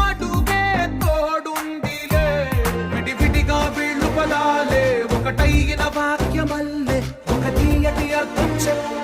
అడుగే తోడుందిలే. విడివిడిగా వీళ్ళు పదాలే ఒకటైన వాక్యమల్లే ఒక తీయటి అర్థం చెప్పు.